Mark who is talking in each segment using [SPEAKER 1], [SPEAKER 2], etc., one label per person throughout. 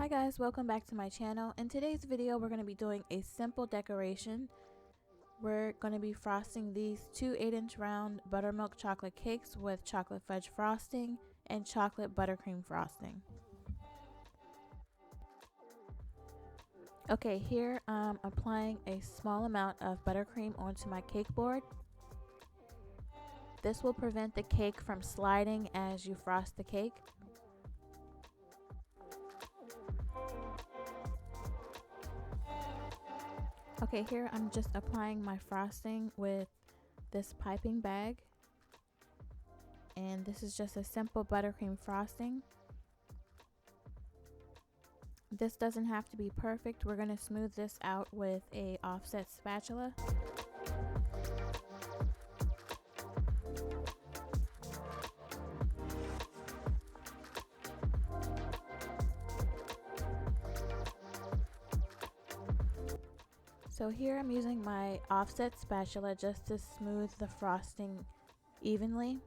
[SPEAKER 1] Hi guys, welcome back to my channel. In today's video we're going to be doing a simple decoration. We're going to be frosting these two 8-inch round buttermilk chocolate cakes with chocolate fudge frosting and chocolate buttercream frosting. Okay, here I'm applying a small amount of buttercream onto my cake board. This will prevent the cake from sliding as you frost the cake. Okay, here I'm just applying my frosting with this piping bag, and this is just a simple buttercream frosting. This doesn't have to be perfect. We're going to smooth this out with a offset spatula. So here I'm using my offset spatula just to smooth the frosting evenly.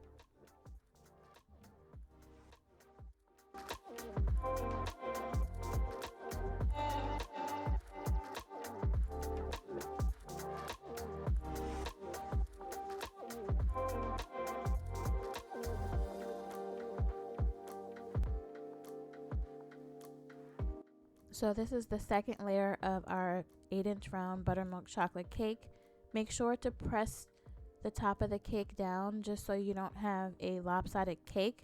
[SPEAKER 1] So this is the second layer of our 8-inch round buttermilk chocolate cake. Make sure to press the top of the cake down just so you don't have a lopsided cake.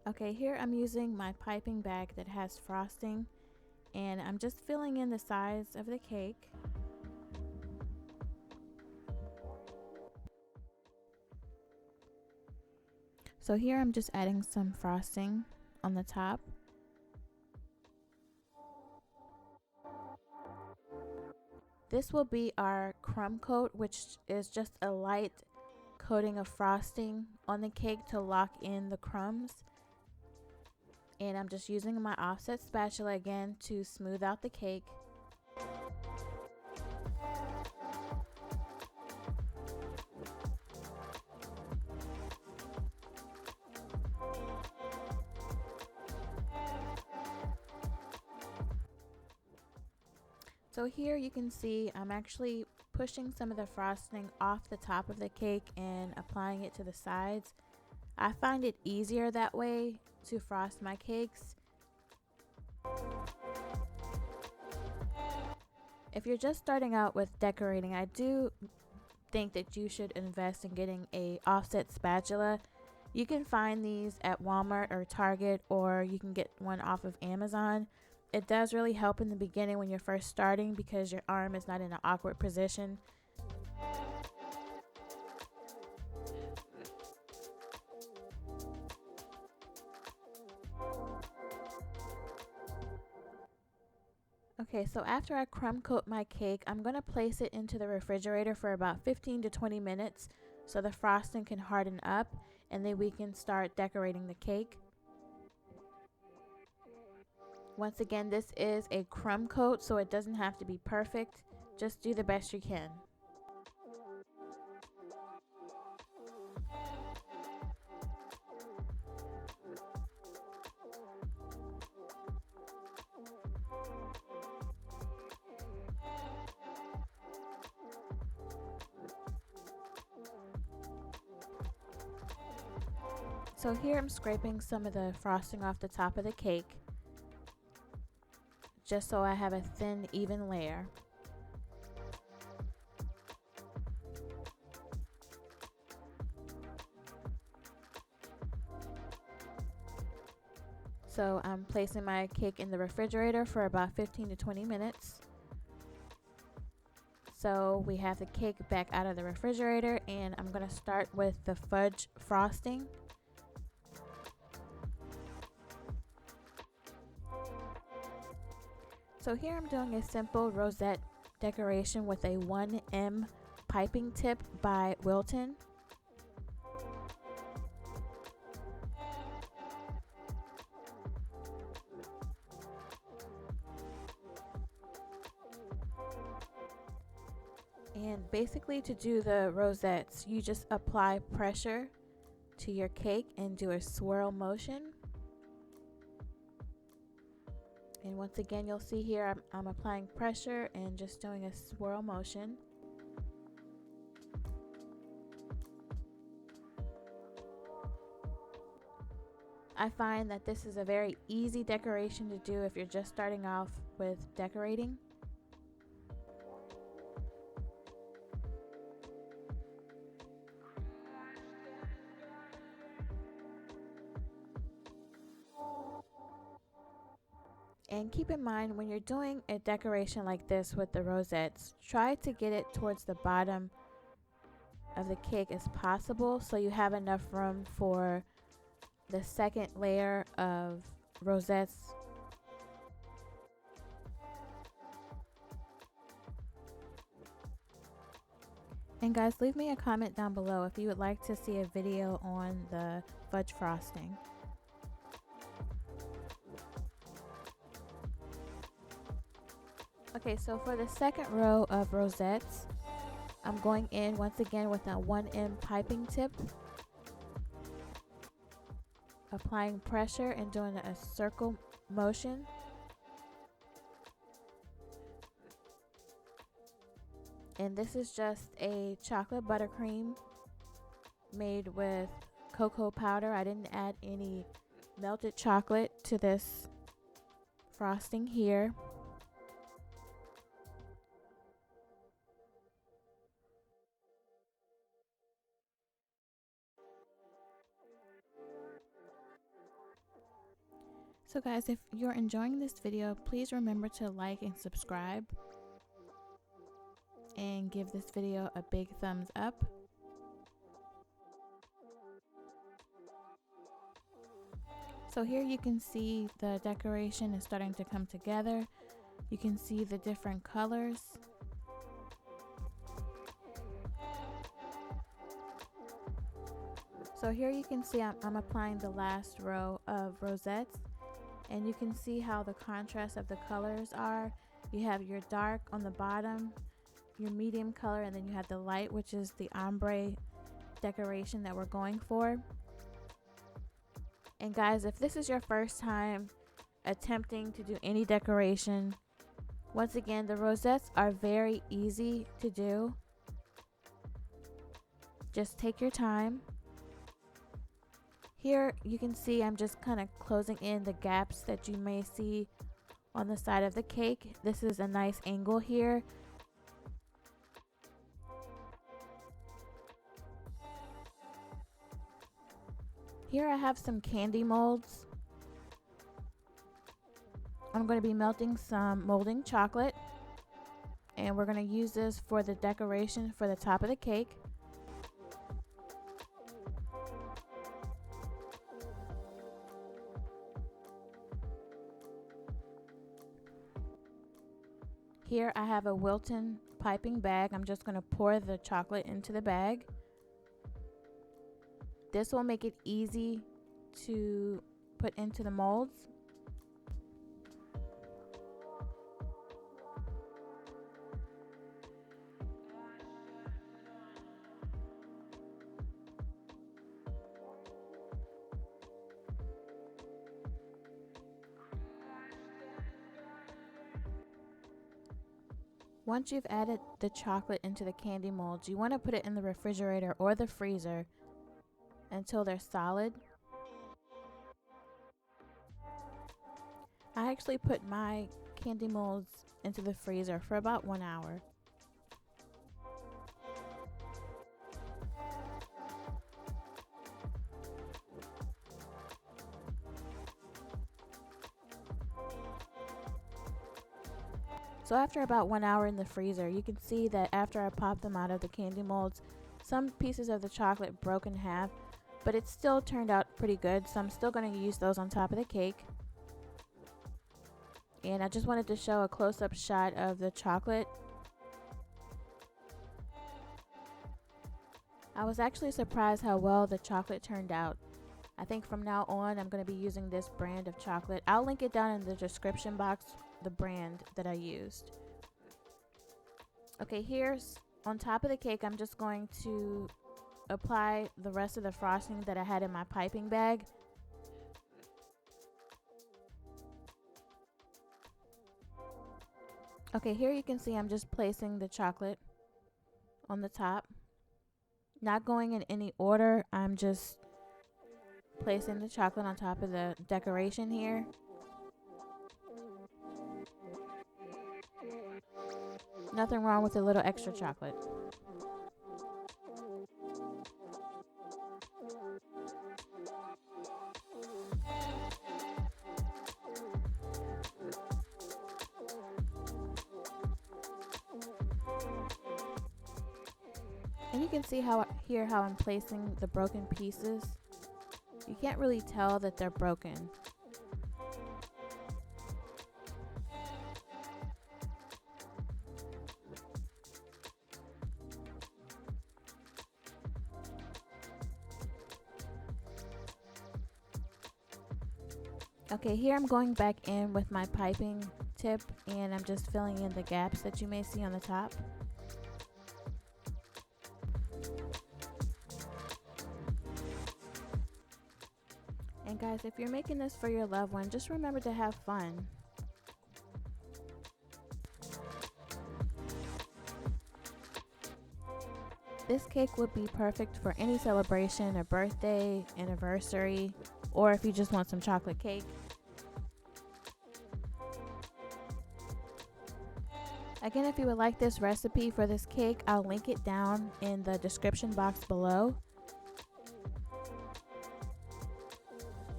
[SPEAKER 1] Okay, here I'm using my piping bag that has frosting, and I'm just filling in the size of the cake. So here I'm just adding some frosting on the top. This will be our crumb coat, which is just a light coating of frosting on the cake to lock in the crumbs. And I'm just using my offset spatula again to smooth out the cake. So here you can see I'm actually pushing some of the frosting off the top of the cake and applying it to the sides. I find it easier that way to frost my cakes. If you're just starting out with decorating, I do think that you should invest in getting a offset spatula. You can find these at Walmart or Target, or you can get one off of Amazon. It does really help in the beginning when you're first starting because your arm is not in an awkward position. Okay, so after I crumb coat my cake, I'm going to place it into the refrigerator for about 15 to 20 minutes so the frosting can harden up, and then we can start decorating the cake. Once again, this is a crumb coat, so it doesn't have to be perfect. Just do the best you can. So here I'm scraping some of the frosting off the top of the cake, just so I have a thin, even layer. So I'm placing my cake in the refrigerator for about 15 to 20 minutes. So we have the cake back out of the refrigerator, and I'm going to start with the fudge frosting. So here I'm doing a simple rosette decoration with a 1M piping tip by Wilton. And basically, to do the rosettes, you just apply pressure to your cake and do a swirl motion. And once again, you'll see here I'm applying pressure and just doing a swirl motion. I find that this is a very easy decoration to do if you're just starting off with decorating. And keep in mind, when you're doing a decoration like this with the rosettes, try to get it towards the bottom of the cake as possible so you have enough room for the second layer of rosettes. And guys, leave me a comment down below if you would like to see a video on the fudge frosting. Okay, so for the second row of rosettes, I'm going in once again with a 1M piping tip, applying pressure and doing a circle motion. And this is just a chocolate buttercream made with cocoa powder. I didn't add any melted chocolate to this frosting here. So guys, if you're enjoying this video, please remember to like and subscribe and give this video a big thumbs up. So here you can see the decoration is starting to come together. You can see the different colors. So here you can see I'm applying the last row of rosettes, and you can see how the contrast of the colors are. You have your dark on the bottom, your medium color, and then you have the light, which is the ombre decoration that we're going for. And guys, if this is your first time attempting to do any decoration, once again, the rosettes are very easy to do. Just take your time. Here you can see I'm just kind of closing in the gaps that you may see on the side of the cake. This is a nice angle here. Here I have some candy molds. I'm going to be melting some molding chocolate, and we're going to use this for the decoration for the top of the cake. Here I have a Wilton Piping Bag. I'm just going to pour the chocolate into the bag. This will make it easy to put into the molds. Once you've added the chocolate into the candy molds, you want to put it in the refrigerator or the freezer until they're solid. I actually put my candy molds into the freezer for about 1 hour. So after about 1 hour in the freezer, you can see that after I pop them out of the candy molds, some pieces of the chocolate broke in half, but it still turned out pretty good, so I'm still going to use those on top of the cake. And I just wanted to show a close-up shot of the chocolate. I was actually surprised how well the chocolate turned out. I think from now on I'm going to be using this brand of chocolate. I'll link it down in the description box, the brand that I used. Okay, here's on top of the cake. I'm just going to apply the rest of the frosting that I had in my piping bag. Okay, here you can see I'm just placing the chocolate on the top. Not going in any order, I'm just placing the chocolate on top of the decoration here. Nothing wrong with a little extra chocolate. And you can see how I'm placing the broken pieces. You can't really tell that they're broken. Okay, here I'm going back in with my piping tip and I'm just filling in the gaps that you may see on the top. And guys, if you're making this for your loved one, just remember to have fun. This cake would be perfect for any celebration, a birthday, anniversary, or if you just want some chocolate cake. Again, if you would like this recipe for this cake, I'll link it down in the description box below.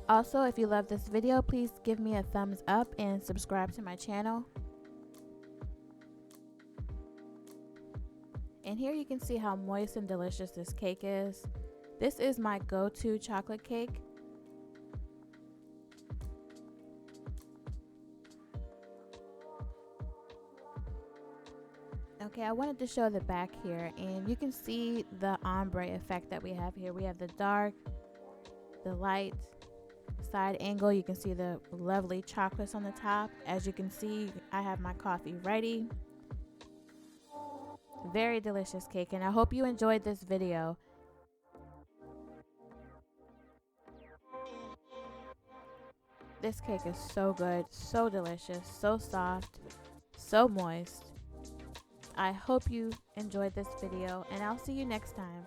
[SPEAKER 1] Also, if you love this video, please give me a thumbs up and subscribe to my channel. And here you can see how moist and delicious this cake is. This is my go-to chocolate cake. Okay, I wanted to show the back here, and you can see the ombre effect that we have here. We have the dark, the light, side angle. You can see the lovely chocolates on the top. As you can see, I have my coffee ready. Very delicious cake, and I hope you enjoyed this video. This cake is so good, so delicious, so soft, so moist. I hope you enjoyed this video, and I'll see you next time.